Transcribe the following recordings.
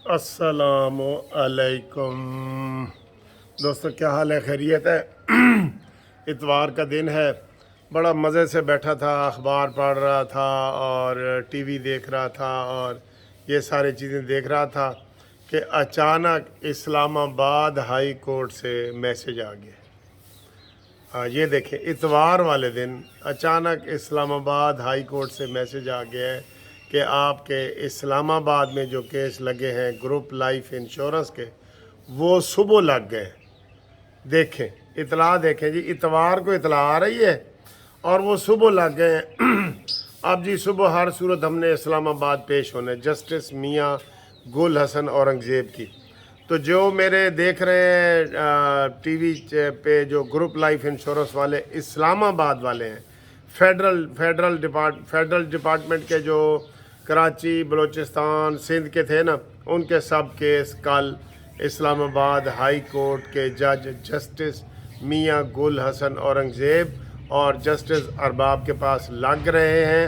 अस्सलामु अलैकुम दोस्तों, क्या हाल है? खैरियत है? इतवार का दिन है। बड़ा मज़े से बैठा था, अखबार पढ़ रहा था और टीवी देख रहा था और ये सारी चीज़ें देख रहा था कि अचानक इस्लामाबाद हाई कोर्ट से मैसेज आ गया। ये देखें, इतवार वाले दिन अचानक इस्लामाबाद हाई कोर्ट से मैसेज आ गया है कि आपके इस्लामाबाद में जो केस लगे हैं ग्रुप लाइफ इंश्योरेंस के, वो सुबह लग गए। देखें, इतला देखें जी, इतवार को इतला आ रही है और वो सुबह लग गए हैं। अब जी सुबह हर सूरत हमने इस्लामाबाद पेश होने, जस्टिस मियाँ गुल हसन औरंगज़ेब की। तो जो मेरे देख रहे हैं टीवी पे, जो ग्रुप लाइफ इंश्योरेंस वाले इस्लामाबाद वाले हैं, फेडरल डिपार्टमेंट के जो कराची, बलूचिस्तान, सिंध के थे ना, उनके सब केस कल इस्लामाबाद हाई कोर्ट के जज जस्टिस मियाँ गुल हसन औरंगज़ेब और जस्टिस अरबाब के पास लग रहे हैं।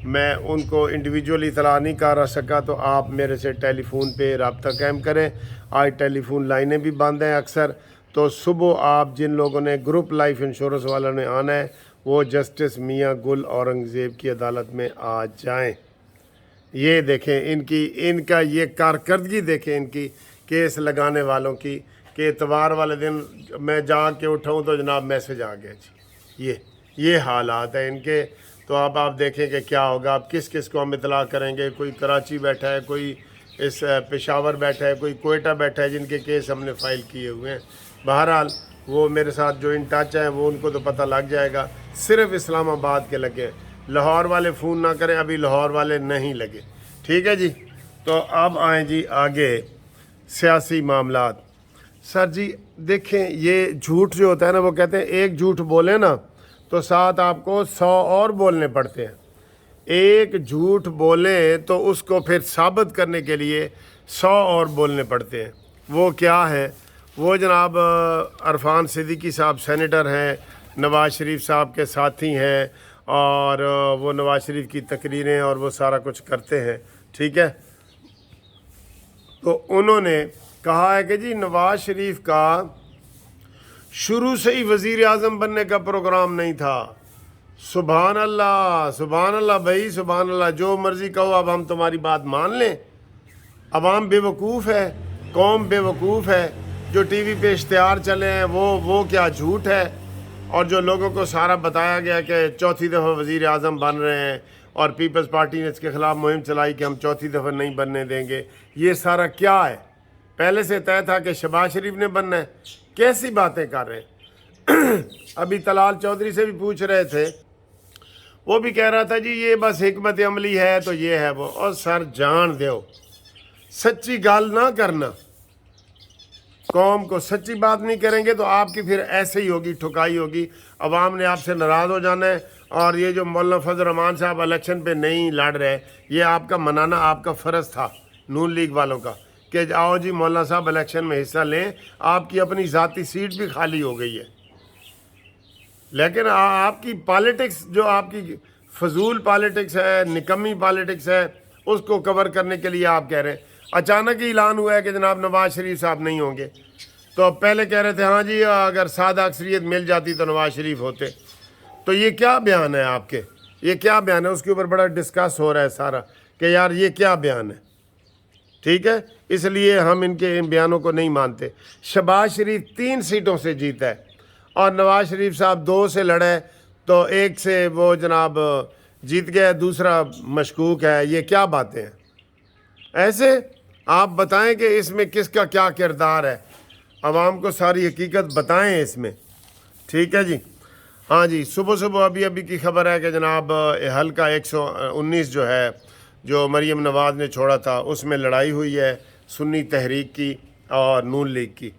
मैं उनको इंडिविजुअली इतला नहीं कर सका, तो आप मेरे से टेलीफोन पे रब्ता कायम करें। आज टेलीफोन लाइनें भी बंद हैं अक्सर, तो सुबह आप जिन लोगों ने ग्रुप लाइफ इंश्योरेंस वालों ने आना है, वो जस्टिस मियाँ गुल औरंगज़ेब की अदालत में आ जाएं। ये देखें इनका ये कारकर्दगी देखें इनकी, केस लगाने वालों की, कि इतवार वाले दिन मैं जाग के उठाऊँ तो जनाब मैसेज आ गया जी। ये हालात है इनके। तो अब आप देखें कि क्या होगा। अब किस किस को हम इतला करेंगे? कोई कराची बैठा है, कोई इस पेशावर बैठा है, कोई कोयटा बैठा है, जिनके केस हमने फ़ाइल किए हुए हैं। बहरहाल वो मेरे साथ जो इन टच हैं वो उनको तो पता लग जाएगा। सिर्फ इस्लामाबाद के लगे, लाहौर वाले फ़ोन ना करें, अभी लाहौर वाले नहीं लगे। ठीक है जी। तो अब आएँ जी आगे सियासी मामलात। सर जी देखें, ये झूठ जो होता है ना, वो कहते हैं एक झूठ बोले ना तो साथ आपको 100 और बोलने पड़ते हैं। एक झूठ बोले तो उसको फिर साबित करने के लिए 100 और बोलने पड़ते हैं। वो क्या है? वो जनाब अरफान सिद्दीकी साहब सेनेटर हैं, नवाज़ शरीफ साहब के साथी हैं और वो नवाज़ शरीफ की तकरीरें और वो सारा कुछ करते हैं। ठीक है। तो उन्होंने कहा है कि जी नवाज़ शरीफ का शुरू से ही वज़ीर आज़म बनने का प्रोग्राम नहीं था। सुभान अल्लाह भाई, सुभान अल्लाह। जो मर्ज़ी कहो, अब हम तुम्हारी बात मान लें? अवाम बेवकूफ़ है, कौम बेवकूफ़ है। जो टीवी पे इश्तिहार चले हैं वो क्या झूठ है। और जो लोगों को सारा बताया गया कि चौथी दफ़ा वज़ीर आज़म बन रहे हैं और पीपल्स पार्टी ने इसके ख़िलाफ़ मुहिम चलाई कि हम चौथी दफ़ा नहीं बनने देंगे, ये सारा क्या है? पहले से तय था कि शहबाज शरीफ ने बनना है। कैसी बातें कर रहे हैं? अभी तलाल चौधरी से भी पूछ रहे थे, वो भी कह रहा था जी ये बस हिकमत अमली है तो ये है वो। और सर जान दो, सच्ची गाल ना करना। कौम को सच्ची बात नहीं करेंगे तो आपकी फिर ऐसे ही होगी, ठुकाई होगी। अवाम ने आपसे नाराज़ हो जाना है। और ये जो मौलाना फजल रहमान साहब इलेक्शन पे नहीं लड़ रहे, ये आपका मनाना आपका फ़र्ज़ था नून लीग वालों का, कि आओ जी मौलाना साहब इलेक्शन में हिस्सा लें। आपकी अपनी ज़ाती सीट भी खाली हो गई है, लेकिन आपकी पॉलिटिक्स, जो आपकी फजूल पॉलिटिक्स है, निकम्मी पॉलिटिक्स है, उसको कवर करने के लिए आप कह रहे हैं। अचानक ही ऐलान हुआ है कि जनाब नवाज़ शरीफ साहब नहीं होंगे। तो पहले कह रहे थे हाँ जी अगर सादा अक्सरियत मिल जाती तो नवाज़ शरीफ होते। तो ये क्या बयान है आपके? ये क्या बयान है? उसके ऊपर बड़ा डिस्कस हो रहा है सारा कि यार ये क्या बयान है। ठीक है, इसलिए हम इनके इन बयानों को नहीं मानते। शहबाज शरीफ 3 सीटों से जीता है और नवाज़ शरीफ साहब 2 से लड़े, तो 1 से वो जनाब जीत गया, दूसरा मशकूक है। ये क्या बातें हैं? ऐसे आप बताएं कि इसमें किसका क्या किरदार है, आवाम को सारी हकीकत बताएं इसमें। ठीक है जी। हाँ जी, सुबह सुबह अभी की खबर है कि जनाब हल्का 119 जो है, जो मरीम नवाज़ ने छोड़ा था, उसमें लड़ाई हुई है सुन्नी तहरीक की और नून लीग की।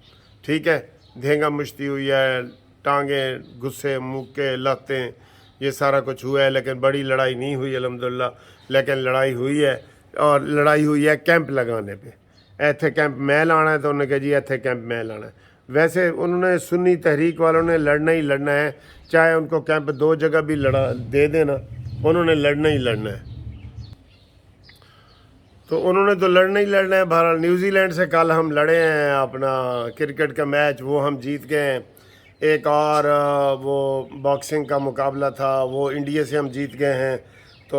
ठीक है, धेंगा मुश्ती हुई है, टांगें, गुस्से, मुक्के, लतें, ये सारा कुछ हुआ है। लेकिन बड़ी लड़ाई नहीं हुई अल्हम्दुलिल्लाह, लेकिन लड़ाई हुई है। और लड़ाई हुई है कैंप लगाने पे। इत्थे कैंप मैं लाना है, तो उन्होंने कहा जी इत्थे कैंप मैं लाना है। वैसे उन्होंने सुन्नी तहरीक वालों ने लड़ना ही लड़ना है, चाहे उनको कैंप 2 जगह भी लड़ा दे देना, उन्होंने लड़ना ही लड़ना है। تو انہوں نے تو لڑنا ہی لڑنا ہے بہرحال۔ نیوزی لینڈ سے کل ہم لڑے ہیں اپنا کرکٹ کا میچ، وہ ہم جیت گئے ہیں۔ ایک اور وہ باکسنگ کا مقابلہ تھا، وہ انڈیا سے ہم جیت گئے ہیں، تو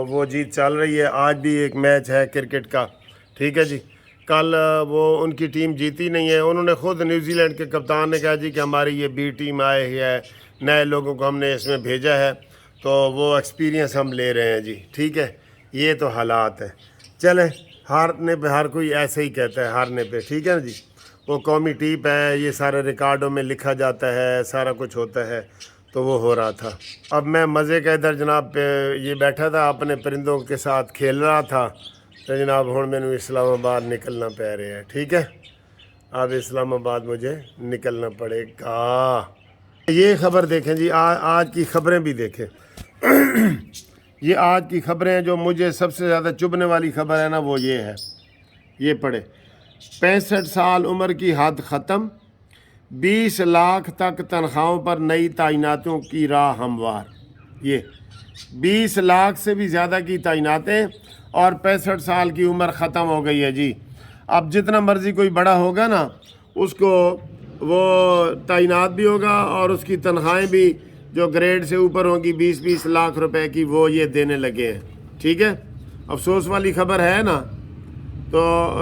وہ جیت چل رہی ہے۔ آج بھی ایک میچ ہے کرکٹ کا، ٹھیک ہے جی۔ کل وہ ان کی ٹیم جیتی نہیں ہے، انہوں نے خود نیوزی لینڈ کے کپتان نے کہا جی کہ ہماری یہ بی ٹیم آئے ہی ہے، نئے لوگوں کو ہم نے اس میں بھیجا ہے، تو وہ ایکسپیرینس ہم لے رہے ہیں جی، ٹھیک ہے۔ یہ تو حالات ہے، چلیں، ہارنے پہ ہر کوئی ایسے ہی کہتا ہے، ہارنے پہ، ٹھیک ہے نا جی۔ وہ قومی ٹیپ ہے، یہ سارے ریکارڈوں میں لکھا جاتا ہے، سارا کچھ ہوتا ہے، تو وہ ہو رہا تھا۔ اب میں مزے کا ادھر جناب پہ یہ بیٹھا تھا، اپنے پرندوں کے ساتھ کھیل رہا تھا، تو جناب ہوں میں نے اسلام آباد نکلنا پہ رہے ہیں، ٹھیک ہے۔ اب اسلام آباد مجھے نکلنا پڑے گا۔ یہ خبر دیکھیں جی، آج کی خبریں بھی دیکھیں۔ یہ آج کی خبریں ہیں، جو مجھے سب سے زیادہ چبھنے والی خبر ہے نا، وہ یہ ہے، یہ پڑھے۔ 65 سال عمر کی حد ختم، 20 لاکھ تک تنخواہوں پر نئی تعیناتوں کی راہ ہموار۔ یہ 20 لاکھ سے بھی زیادہ کی تعیناتیں، اور 65 سال کی عمر ختم ہو گئی ہے جی۔ اب جتنا مرضی کوئی بڑا ہوگا نا، اس کو وہ تعینات بھی ہوگا، اور اس کی تنخواہیں بھی جو گریڈ سے اوپر ہوں گی 20 لاکھ روپے کی، وہ یہ دینے لگے ہیں، ٹھیک ہے۔ افسوس والی خبر ہے نا، تو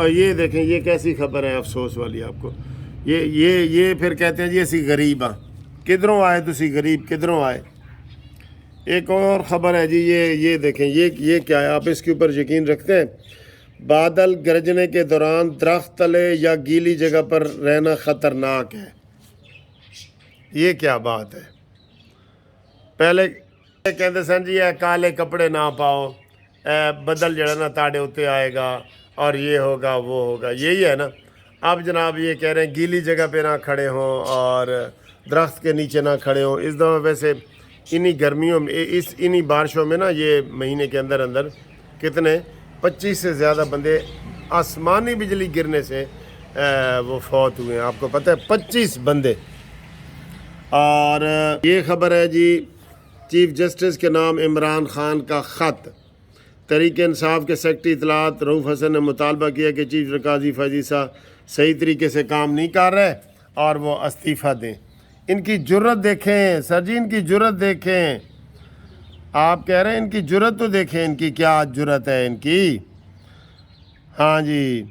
یہ دیکھیں یہ کیسی خبر ہے افسوس والی آپ کو۔ یہ پھر کہتے ہیں جی اسی غریب ہاں، کدھروں آئے تسی غریب، کدھروں آئے۔ ایک اور خبر ہے جی، یہ دیکھیں، یہ کیا ہے، آپ اس کے اوپر یقین رکھتے ہیں؟ بادل گرجنے کے دوران درخت تلے یا گیلی جگہ پر رہنا خطرناک ہے۔ یہ کیا بات ہے؟ پہلے کہتے سن جی اے کالے کپڑے نہ پاؤ، بدل جڑا نا تاڑے ہوتے آئے گا، اور یہ ہوگا وہ ہوگا، یہی ہے نا۔ اب جناب یہ کہہ رہے ہیں گیلی جگہ پہ نہ کھڑے ہوں، اور درخت کے نیچے نہ کھڑے ہوں۔ اس دفعہ ویسے انہی گرمیوں میں، انہی بارشوں میں نا، یہ مہینے کے اندر کتنے 25 سے زیادہ بندے آسمانی بجلی گرنے سے وہ فوت ہوئے ہیں، آپ کو پتہ ہے، 25 بندے۔ اور یہ خبر ہے جی، چیف جسٹس کے نام عمران خان کا خط۔ تحریک انصاف کے سیکرٹری اطلاعات رؤوف حسن نے مطالبہ کیا کہ چیف قاضی فیضی صاحب صحیح طریقے سے کام نہیں کر رہے، اور وہ استعفیٰ دیں۔ ان کی جرت دیکھیں سر جی، ان کی جرت دیکھیں۔ آپ کہہ رہے ہیں ان کی جرت تو دیکھیں، ان کی کیا جرت ہے ان کی۔ ہاں جی،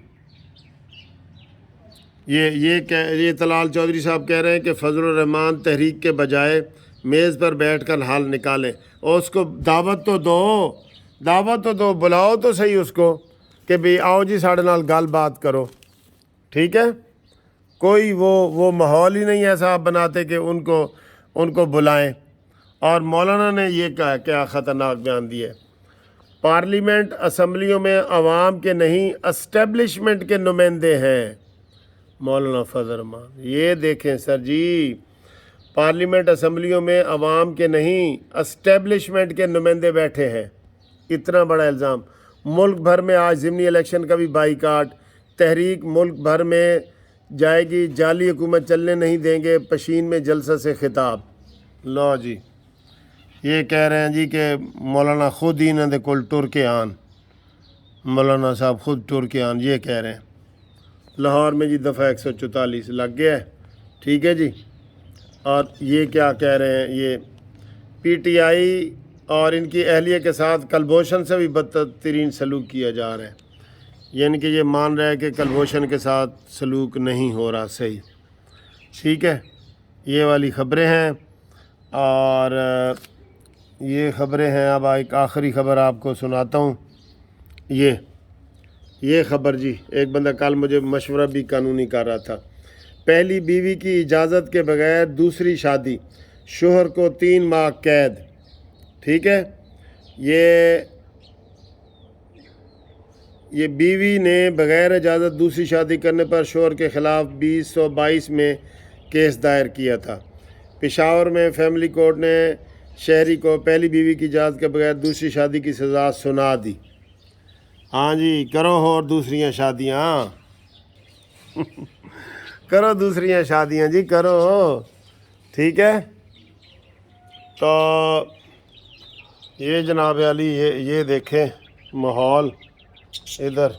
یہ طلال چودھری صاحب کہہ رہے ہیں کہ فضل الرحمان تحریک کے بجائے میز پر بیٹھ کر حل نکالیں، اور اس کو دعوت تو دو، بلاؤ تو صحیح اس کو کہ بھئی آؤ جی ساڑھے نال گل بات کرو، ٹھیک ہے۔ کوئی وہ ماحول ہی نہیں ایسا آپ بناتے کہ ان کو بلائیں۔ اور مولانا نے یہ کہا کیا خطرناک بیان دیا ہے، پارلیمنٹ اسمبلیوں میں عوام کے نہیں اسٹیبلشمنٹ کے نمائندے ہیں۔ مولانا فضل الرحمان، یہ دیکھیں سر جی، پارلیمنٹ اسمبلیوں میں عوام کے نہیں اسٹیبلشمنٹ کے نمائندے بیٹھے ہیں۔ اتنا بڑا الزام۔ ملک بھر میں آج ضمنی الیکشن کا بھی بائیکاٹ، تحریک ملک بھر میں جائے گی، جعلی حکومت چلنے نہیں دیں گے، پشین میں جلسہ سے خطاب۔ لو جی، یہ کہہ رہے ہیں جی کہ مولانا خود ہی انہوں نے کل ٹر کے آن، مولانا صاحب خود ٹر کے آن، یہ کہہ رہے ہیں۔ لاہور میں جی دفعہ 144 لگ گیا ہے، ٹھیک ہے جی۔ اور یہ کیا کہہ رہے ہیں، یہ پی ٹی آئی اور ان کی اہلیہ کے ساتھ کلبھوشن سے بھی بدترین سلوک کیا جا رہا ہے، یعنی کہ یہ مان رہا ہے کہ کلبھوشن کے ساتھ سلوک نہیں ہو رہا صحیح، ٹھیک ہے۔ یہ والی خبریں ہیں، اور یہ خبریں ہیں۔ اب ایک آخری خبر آپ کو سناتا ہوں۔ یہ خبر جی، ایک بندہ کل مجھے مشورہ بھی قانونی کر رہا تھا۔ پہلی بیوی کی اجازت کے بغیر دوسری شادی، شوہر کو 3 ماہ قید، ٹھیک ہے۔ یہ بیوی نے بغیر اجازت دوسری شادی کرنے پر شوہر کے خلاف 2022 میں کیس دائر کیا تھا۔ پشاور میں فیملی کورٹ نے شہری کو پہلی بیوی کی اجازت کے بغیر دوسری شادی کی سزا سنا دی۔ ہاں جی، کرو اور دوسریاں شادیاں کرو دوسریاں شادیاں جی، کرو، ٹھیک ہے۔ تو یہ جناب علی، یہ دیکھیں ماحول، ادھر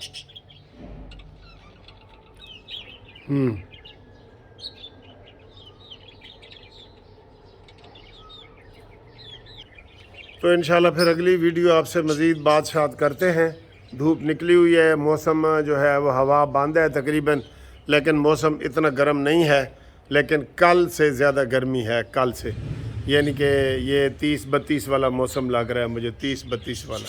تو انشاءاللہ پھر اگلی ویڈیو آپ سے مزید بات شات کرتے ہیں. دھوپ نکلی ہوئی ہے, موسم جو ہے وہ ہوا بند ہے تقریباً, لیکن موسم اتنا گرم نہیں ہے, لیکن کل سے زیادہ گرمی ہے کل سے, یعنی کہ یہ 30-32 والا موسم لگ رہا ہے مجھے, 30-32 والا.